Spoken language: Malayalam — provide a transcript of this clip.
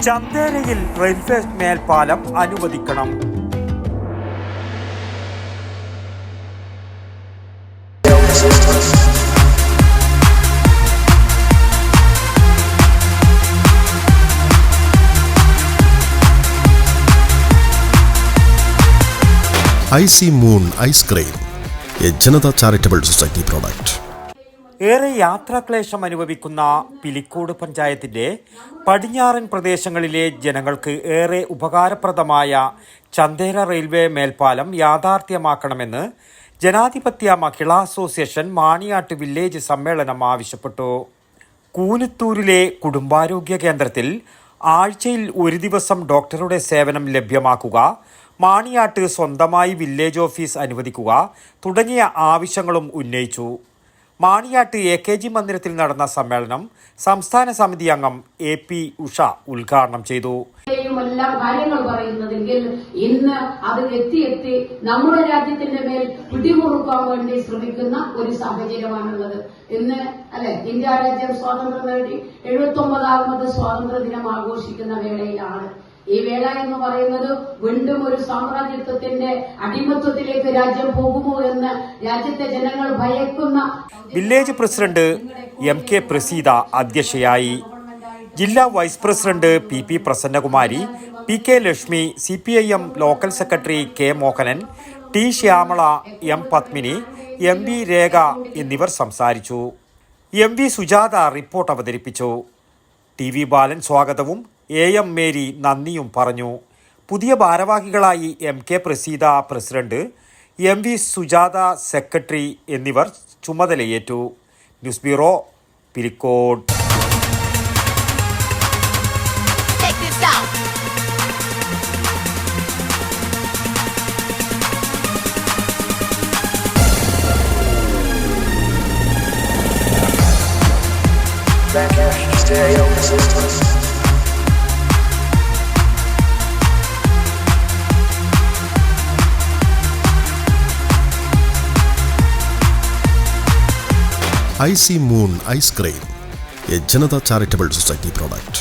ചന്തേരയിൽ റെയിൽവേ മേൽപ്പാലം അനുവദിക്കണം. Icy moon ice cream, A Janata charitable society product. ഏറെ യാത്രാക്ലേശം അനുഭവിക്കുന്ന പിലിക്കോട് പഞ്ചായത്തിന്റെ പടിഞ്ഞാറൻ പ്രദേശങ്ങളിലെ ജനങ്ങൾക്ക് ഏറെ ഉപകാരപ്രദമായ ചന്തേര റെയിൽവേ മേൽപ്പാലം യാഥാർത്ഥ്യമാക്കണമെന്ന് ജനാധിപത്യ മഹിളാ അസോസിയേഷൻ മാണിയാട്ട് വില്ലേജ് സമ്മേളനം ആവശ്യപ്പെട്ടു. കൂനത്തൂരിലെ കുടുംബാരോഗ്യ കേന്ദ്രത്തിൽ ആഴ്ചയിൽ ഒരു ദിവസം ഡോക്ടറുടെ സേവനം ലഭ്യമാക്കുക, മാണിയാട്ട് സ്വന്തമായി വില്ലേജ് ഓഫീസ് അനുവദിക്കുക തുടങ്ങിയ ആവശ്യങ്ങളും ഉന്നയിച്ചു. മാണിയാട്ട് AKG മന്ദിരത്തിൽ നടന്ന സമ്മേളനം സംസ്ഥാന സമിതി അംഗം AP ഉഷ ഉദ്ഘാടനം ചെയ്തു. എല്ലാം കാര്യങ്ങൾ പറയുന്നതെങ്കിൽ ഇന്ന് അത് എത്തി നമ്മുടെ രാജ്യത്തിന്റെ മേൽ പിടിമുറുക്കാൻ വേണ്ടി ശ്രമിക്കുന്ന ഒരു സാഹചര്യമാണുള്ളത്. ഇന്ന് ഇന്ത്യ രാജ്യം സ്വാതന്ത്ര്യം നേടി 79ാമത് സ്വാതന്ത്ര്യ ദിനം ആഘോഷിക്കുന്ന വേളയിലാണ്. ഈ വേള എന്ന് പറയുന്നത് വീണ്ടും ഒരു സാമ്രാജ്യത്വത്തിന്റെ അടിമത്വത്തിലേക്ക് രാജ്യം പോകുമോ എന്ന് രാജ്യത്തെ ജനങ്ങൾ ഭയക്കുന്ന. വില്ലേജ് പ്രസിഡന്റ് MK പ്രസീത അധ്യക്ഷയായി. ജില്ലാ vice president PP Prasannakumari, PK Lakshmi, CPIM local secretary K Mohanan, T Shyamala, M Padmini, MV Rekha എന്നിവർ സംസാരിച്ചു. MV സുജാത റിപ്പോർട്ട് അവതരിപ്പിച്ചു. TV ബാലൻ സ്വാഗതവും AM മേരി നന്ദിയും പറഞ്ഞു. പുതിയ ഭാരവാഹികളായി MK Praseetha president, MV Sujatha secretary എന്നിവർ ചുമതലയേറ്റു. News bureau, Pilicode. Icy moon ice cream, A Janata charitable society product.